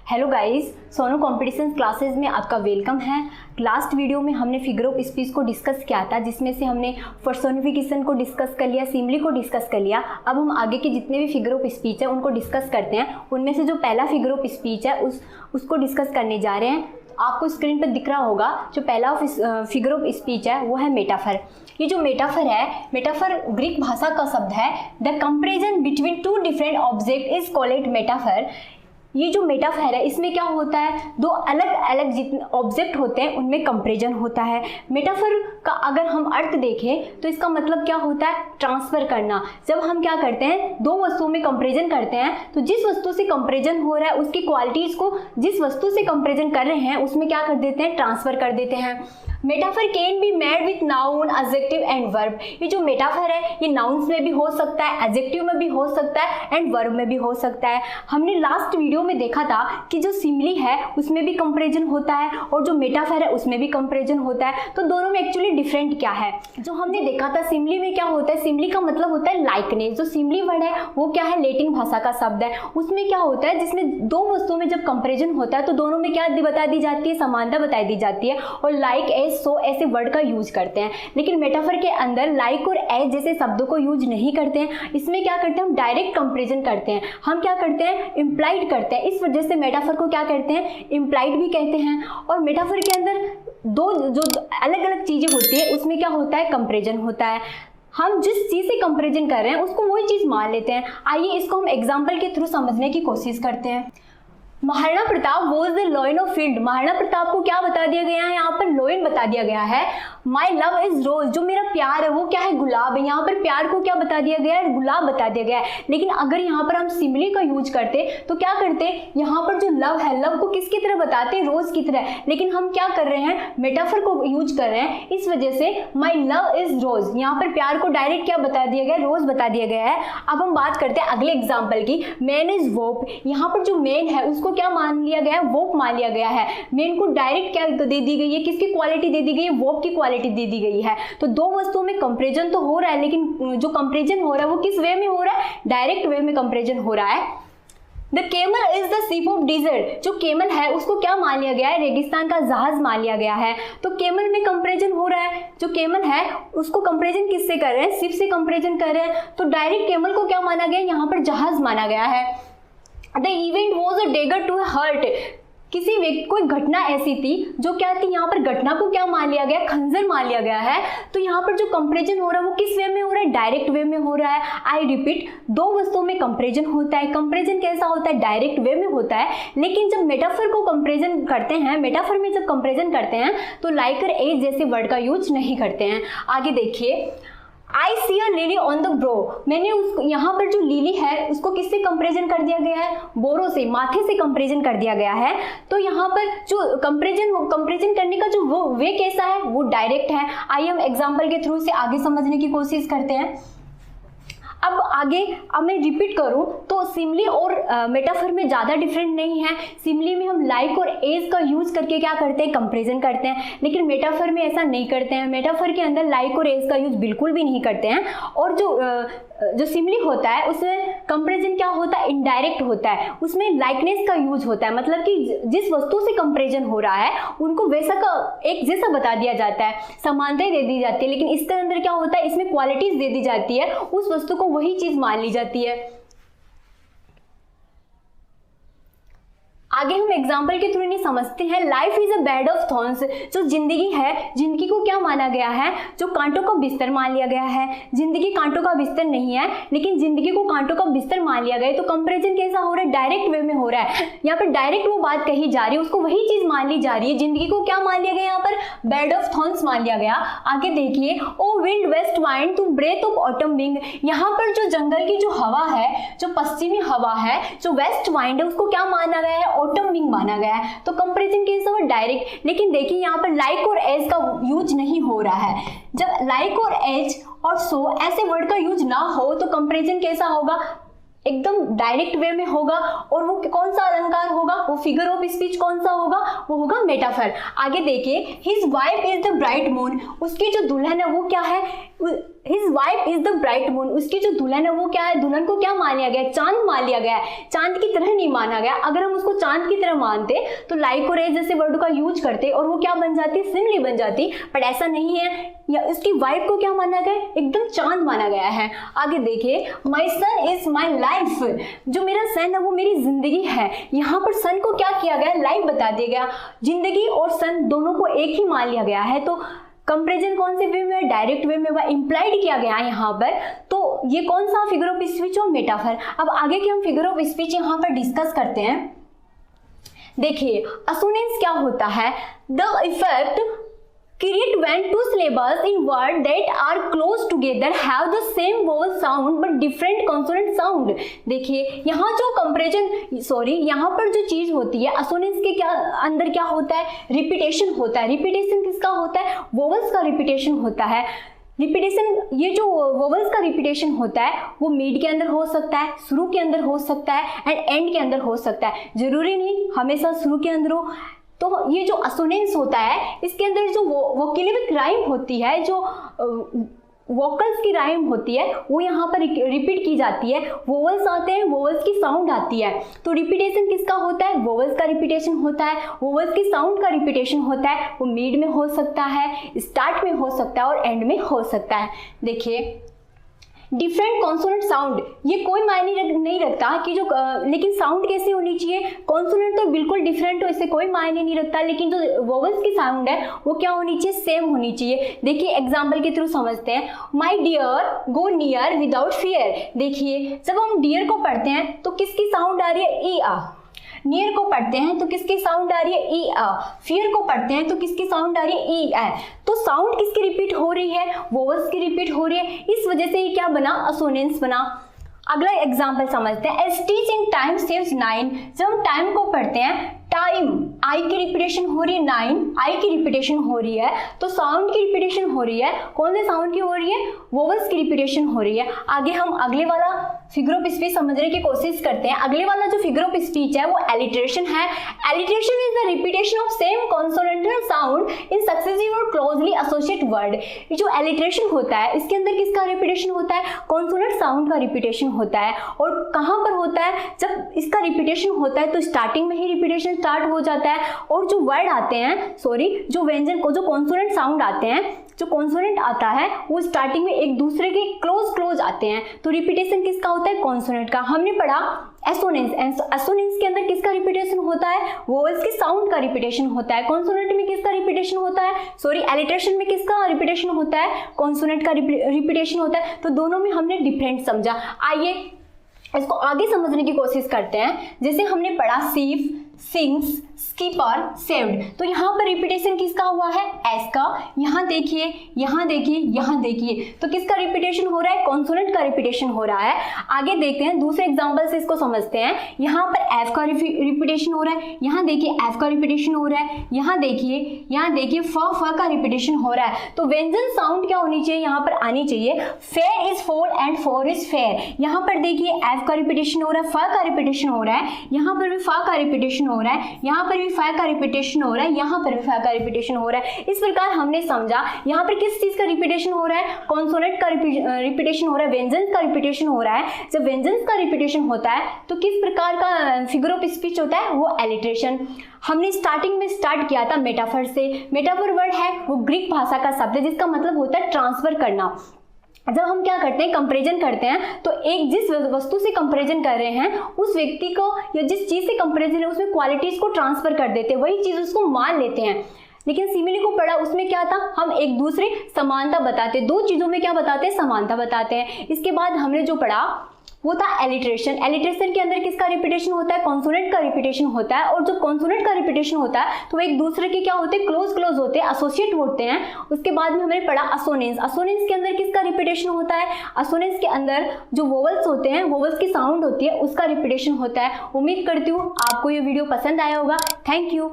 Hello guys, Sonu competition classes में आपका welcome है। लास्ट वीडियो में हमने फिगर ऑफ स्पीच को डिस्कस किया था, जिसमें से हमने पर्सोनिफिकेशन को डिस्कस कर लिया, सिम्बली को डिस्कस कर लिया। अब हम आगे के जितने भी फिगर ऑफ स्पीच है उनको डिस्कस करते हैं। उनमें से जो पहला फिगर ऑफ स्पीच है उसको डिस्कस करने जा रहे हैं। आपको स्क्रीन पर दिख रहा होगा जो पहला फिगर ऑफ स्पीच है वो है मेटाफर। ये जो मेटाफर है, मेटाफर ग्रीक भाषा का शब्द है। The comparison between two different object is called metaphor. ये जो मेटाफर है इसमें क्या होता है, दो अलग अलग जितने ऑब्जेक्ट होते हैं उनमें कंपैरिजन होता है। मेटाफर का अगर हम अर्थ देखें तो इसका मतलब क्या होता है, ट्रांसफर करना। जब हम क्या करते हैं, दो वस्तुओं में कंपैरिजन करते हैं तो जिस वस्तु से कंपैरिजन हो रहा है उसकी क्वालिटीज को जिस वस्तु से कंपैरिजन कर रहे हैं उसमें क्या कर देते हैं, ट्रांसफर कर देते हैं। Metaphor can be made with noun, adjective and verb. ये जो मेटाफर है ये नाउन्स में भी हो सकता है, एडजेक्टिव में भी हो सकता है एंड वर्ब में भी हो सकता है। हमने लास्ट वीडियो में देखा था कि जो सिम्बली है उसमें भी कंपैरिजन होता है और जो मेटाफर है उसमें भी कंपैरिजन होता है। तो दोनों में एक्चुअली डिफरेंट क्या है, जो हमने देखा था सिम्बली में क्या होता है, सिम्बली का मतलब होता है लाइकनेस। जो सिम्बली वर्ड है वो क्या है, लैटिन भाषा का शब्द है। उसमें क्या होता है, जिसमें दो वस्तुओं में जब कंपैरिजन होता है तो दोनों में क्या बता दी जाती है, समानता बता दी जाती है और लाइक एज सो ऐसे वर्ड का यूज करते हैं। लेकिन मेटाफर के अंदर लाइक और एज जैसे शब्दों को यूज नहीं करते हैं। इसमें क्या करते हैं, हम डायरेक्ट कंपैरिजन करते हैं। हम क्या करते हैं, इंप्लाइड करते हैं। इस वजह से मेटाफर को क्या कहते हैं, इंप्लाइड भी कहते हैं। और मेटाफर के अंदर दो जो अलग अलग चीजें होती है उसमें क्या होता है, कंपैरिजन होता है। हम जिस चीज से कंपैरिजन कर रहे हैं उसको वही चीज मान लेते हैं। आइए इसको हम एग्जाम्पल के थ्रू समझने की कोशिश करते हैं। Maharana Pratap was the lion of field. Maharana Pratap को क्या बता दिया गया है, यहाँ पर लॉयन बता दिया गया है। माई लव इज रोज, जो मेरा प्यार है वो क्या है, गुलाब है। यहाँ पर प्यार को क्या बता दिया गया है, गुलाब बता दिया गया है। लेकिन अगर यहाँ पर हम सिम्बली का यूज करते तो क्या करते, यहाँ पर जो लव है, लव को किसकी तरह बताते, रोज की तरह। लेकिन हम क्या कर रहे हैं, मेटाफर को यूज कर रहे हैं। इस वजह से माई लव इज रोज, यहाँ पर प्यार को डायरेक्ट क्या बता दिया गया, रोज बता दिया गया है। अब हम बात करते हैं अगले एग्जाम्पल की। मैन इज वोप। यहाँ पर जो मैन है उसको क्या मान लिया गया है, वोप मान लिया गया है। मैन को डायरेक्ट क्या दे दी गई है, किसकी क्वालिटी दे दी गई है, वोप की क्वालिटी दे दी गई है। तो दो वस्तुओं में कंपैरिजन तो हो रहा है, लेकिन जो कंपैरिजन हो रहा है वो किस वे में हो रहा है, डायरेक्ट वे में कंपैरिजन हो रहा है। The camel is the ship of dessert. जो केमल है उसको क्या मान लिया गया है, रेगिस्तान का जहाज मान लिया गया है। तो केमल में कंपैरिजन हो रहा है। जो केमल है उसको कंपैरिजन किससे कर रहे हैं, शिप से कंपैरिजन कर रहे हैं। तो डायरेक्ट केमल को क्या माना गया, यहाँ पर जहाज माना गया है। The event was a dagger to hurt. किसी व्यक्ति कोई घटना ऐसी थी जो क्या थी, यहाँ पर घटना को क्या मान लिया गया, खंजर मान लिया गया है। तो यहाँ पर जो कंपैरिजन हो रहा है वो किस वे में हो रहा है, डायरेक्ट वे में हो रहा है। आई रिपीट, दो वस्तुओं में कंपैरिजन होता है। कंपैरिजन कैसा होता है, डायरेक्ट वे में होता है। लेकिन जब मेटाफर को कंपैरिजन करते हैं, मेटाफर में जब कंपैरिजन करते हैं तो लाइक और एज जैसे वर्ड का यूज नहीं करते हैं। आगे देखिए, आई सी अ लिली ऑन द ब्रो। मैंने उसको, यहाँ पर जो लिली है उसको किससे कंपैरिजन कर दिया गया है, बोरो से, माथे से कंपैरिजन कर दिया गया है। तो यहाँ पर जो कंपैरिजन करने का जो वो वे कैसा है, वो डायरेक्ट है। आइए हम एग्जाम्पल के थ्रू से आगे समझने की कोशिश करते हैं। अब मैं रिपीट करूं तो सिम्बली और मेटाफर में ज़्यादा डिफरेंट नहीं है। सिम्बली में हम लाइक और एज का यूज करके क्या करते हैं, कंपैरिजन करते हैं। लेकिन मेटाफर में ऐसा नहीं करते हैं। मेटाफर के अंदर लाइक और एज का यूज बिल्कुल भी नहीं करते हैं। और जो सिम्बली होता है उसमें कंपैरिजन क्या होता है, इनडायरेक्ट होता है। उसमें लाइकनेस का यूज होता है, मतलब कि जिस वस्तु से कंपैरिजन हो रहा है उनको वैसा का एक जैसा बता दिया जाता है, समानताएं दे दी जाती है। लेकिन इसके अंदर क्या होता है, इसमें क्वालिटीज दे दी जाती है, उस वस्तु को वही चीज मान ली जाती है। आगे हम एग्जाम्पल के थ्रू नहीं समझते हैं। Life is a bed of thorns. जो जिंदगी है, जिंदगी को क्या माना गया है, जो कांटों का बिस्तर मान लिया गया है। जिंदगी कांटों का बिस्तर नहीं है, लेकिन जिंदगी को कांटों का बिस्तर मान लिया गया है। तो कंपैरिजन कैसा हो रहा है, डायरेक्ट वे में हो रहा है। यहाँ पर डायरेक्ट वो बात कही जा रही है, उसको वही चीज मान ली जा रही है। जिंदगी को क्या मान लिया गया, यहाँ पर बेड ऑफ थॉर्न्स मान लिया गया। आगे देखिए, O wind west wind to breath of autumn wing. यहाँ पर जो जंगल की जो हवा है, जो पश्चिमी हवा है, जो वेस्ट वाइंड है, उसको क्या माना गया है, ऑटम विंग माना गया है। तो कंपैरिजन कैसा हुआ, डायरेक्ट। लेकिन देखिए यहाँ पर लाइक और एज का यूज नहीं हो रहा है। जब लाइक और एज और सो ऐसे वर्ड का यूज ना हो तो कंपैरिजन कैसा होगा, एकदम डायरेक्ट वे में होगा। और वो कौन सा अलंकार होगा, वो फिगर ऑफ स्पीच कौन सा होगा, वो होगा मेटाफर। आगे देखिए, his wife is the bright moon. उसकी जो दुल्हन है वो क्या है, his wife is the bright moon, उसकी जो दुल्हन है वो क्या है, दुल्हन को क्या मान लिया गया है, चांद मान लिया गया है, चांद की तरह नहीं माना गया। अगर हम उसको चांद की तरह मानते तो लाइक और एज जैसे वर्ड का यूज करते और वो क्या बन जाती, सिमली बन जाती, बट ऐसा नहीं है। या उसकी वाइफ को क्या माना गया, एकदम चांद माना गया है। आगे देखिए, माई सन इज माई लाइफ, जो मेरा सन है वो मेरी जिंदगी है। यहाँ पर सन को क्या किया गया, लाइफ बता दिया गया। जिंदगी और सन दोनों को एक ही मान लिया गया है। तो कंपैरिजन कौन से वे में, डायरेक्ट वे में वह इंप्लाइड किया गया है यहाँ पर। तो ये कौन सा, फिगर ऑफ स्पीच और मेटाफर। अब आगे के हम फिगर ऑफ स्पीच यहाँ पर डिस्कस करते हैं। देखिए असोनेंस क्या होता है, the effect create when two syllables in word that are close together have the same vowel sound but different consonant sound। देखिए यहाँ जो यहाँ पर जो चीज होती है असोनेंस के क्या अंदर क्या होता है, रिपीटेशन होता है। रिपीटेशन किसका होता है, वोवल्स का रिपीटेशन होता है। रिपीटेशन, ये जो वोवल्स का रिपीटेशन होता है वो मिड के अंदर हो सकता है, शुरू के अंदर हो सकता है एंड एंड के अंदर हो सकता है, जरूरी नहीं हमेशा शुरू के अंदर हो। तो ये जो असोनेंस होता है इसके अंदर जो वोकैलिक राइम होती है, जो वोकल्स की राइम होती है वो यहाँ पर रिपीट की जाती है। वोवल्स आते हैं, वोवल्स की साउंड आती है। तो रिपीटेशन किसका होता है, वोवल्स का रिपीटेशन होता है। वोवल्स की साउंड का रिपीटेशन होता है, वो मिड में हो सकता है, स्टार्ट में हो सकता है और एंड में हो सकता है। देखिए डिफरेंट कॉन्सोनेंट साउंड, ये कोई मायने नहीं रखता कि जो लेकिन साउंड कैसे होनी चाहिए, कॉन्सोनेंट तो बिल्कुल डिफरेंट हो, इससे कोई मायने नहीं रखता, लेकिन जो वोवल्स की साउंड है वो क्या होनी चाहिए, सेम होनी चाहिए। देखिए एग्जांपल के थ्रू समझते हैं। My dear go near without fear. देखिए जब हम डियर को पढ़ते हैं तो किसकी साउंड आ रही है, ई आ। नियर को पढ़ते हैं तो किसकी साउंड आ रही है, ई आ। फियर को पढ़ते हैं तो किसकी साउंड आ रही है, ई आ। तो साउंड किसकी रिपीट हो रही है, वोवल्स की रिपीट हो रही है। इस वजह से ये क्या बना, असोनेंस बना। अगला एग्जांपल समझते हैं। As teaching time saves 9। जब हम टाइम को पढ़ते हैं, टाइम आई की रिपीटेशन हो रही है, 9 आई की रिपीटेशन हो रही है, तो साउंड की रिपीटेशन हो रही है। कौन से साउंड की हो रही है, वोवल्स की रिपीटेशन हो रही है। आगे हम अगले वाला फिगर ऑफ स्पीच समझने की कोशिश करते हैं। अगले वाला जो फिगर ऑफ स्पीच है वो एलिट्रेशन है। Alliteration is the repetition of same consonantal sound in successive or closely associate word. ये जो एलिट्रेशन होता है इसके अंदर किसका रिपीटेशन होता है, कॉन्सोनेंट साउंड का रिपीटेशन होता है। और कहाँ पर होता है, जब इसका रिपीटेशन होता है तो स्टार्टिंग में ही रिपीटेशन स्टार्ट हो जाता है। और जो वर्ड आते हैं, जो व्यंजन को, जो कॉन्सोनेंट साउंड आते हैं, जो कॉन्सोनेंट आता है वो स्टार्टिंग में एक दूसरे के क्लोज आते हैं। तो रिपीटेशन किसका होता है, कॉन्सोनेंट का। हमने पढ़ा एसोनेंस। एसोनेंस के अंदर किसका रिपीटेशन होता है, वोवल्स की साउंड का रिपीटेशन होता है। कॉन्सोनेंट में किसका रिपीटेशन होता है, एलिट्रेशन में किसका रिपीटेशन होता है, कॉन्सोनेंट का रिपीटेशन होता है। तो दोनों में हमने डिफरेंट समझा। आइए इसको आगे समझने की कोशिश करते हैं। जैसे हमने पढ़ा सीव, सिंग्स, स्कीपर, सेव्ड। तो यहाँ पर रिपीटेशन किसका हुआ है, एस का। यहाँ देखिए, यहाँ देखिए, यहाँ देखिए, तो किसका रिपीटेशन हो रहा है, कॉन्सोनेंट का रिपीटेशन हो रहा है। आगे देखते हैं, दूसरे एग्जांपल से इसको समझते हैं। यहाँ पर एफ का रिपीटेशन हो रहा है, यहाँ देखिए एफ का रिपीटेशन हो रहा है, यहाँ देखिए फ का रिपीटेशन हो रहा है। तो व्यंजन साउंड क्या होनी चाहिए, यहाँ पर आनी चाहिए। Fair is four and four is fair. यहाँ पर देखिए एफ का रिपीटेशन हो रहा है, फ का रिपीटेशन हो रहा है, यहाँ पर भी फ का रिपीटेशन हो रहा है, यहाँ पर भी फ का रिपीटेशन हो रहा है, यहाँ पर भी फ का रिपीटेशन हो रहा है। इस प्रकार हमने समझा यहाँ पर किस चीज का रिपीटेशन हो रहा है, कॉन्सोनेंट का रिपीटेशन हो रहा है, व्यंजन का रिपीटेशन हो रहा है। जब व्यंजन का रिपीटेशन होता है तो किस प्रकार का फिगर ऑफ स्पीच होता है, वो एलिट्रेशन। हमने स्टार्टिंग में स्टार्ट किया था मेटाफर से। मेटाफर वर्ड है वो ग्रीक भाषा का शब्द है जिसका मतलब होता है ट्रांसफर करना। जब हम क्या करते हैं, कंपैरिजन करते हैं, तो एक जिस वस्तु से कंपैरिजन कर रहे हैं उस व्यक्ति को या जिस चीज से कंपैरिजन है उसमें क्वालिटीज को ट्रांसफर कर देते हैं, वही चीज उसको मान लेते हैं। लेकिन सिमिली को पढ़ा, उसमें क्या था, हम एक दूसरे समानता बताते, दो चीजों में क्या बताते हैं, समानता बताते हैं। इसके बाद हमने जो पढ़ा वो था एलिट्रेशन। एलिट्रेशन के अंदर किसका रिपीटेशन होता है, कॉन्सोनेंट का रिपीटेशन होता है। और जो कॉन्सोनेंट का रिपीटेशन होता है तो एक दूसरे के क्या होते हैं, क्लोज होते हैं, एसोसिएट होते हैं। उसके बाद में हमने पढ़ा असोनेंस। असोनेंस के अंदर किसका रिपीटेशन होता है, असोनेंस के अंदर जो वोवल्स होते हैं, वोवल्स की साउंड होती है, उसका रिपीटेशन होता है। उम्मीद करती हूँ आपको ये वीडियो पसंद आया होगा। Thank you.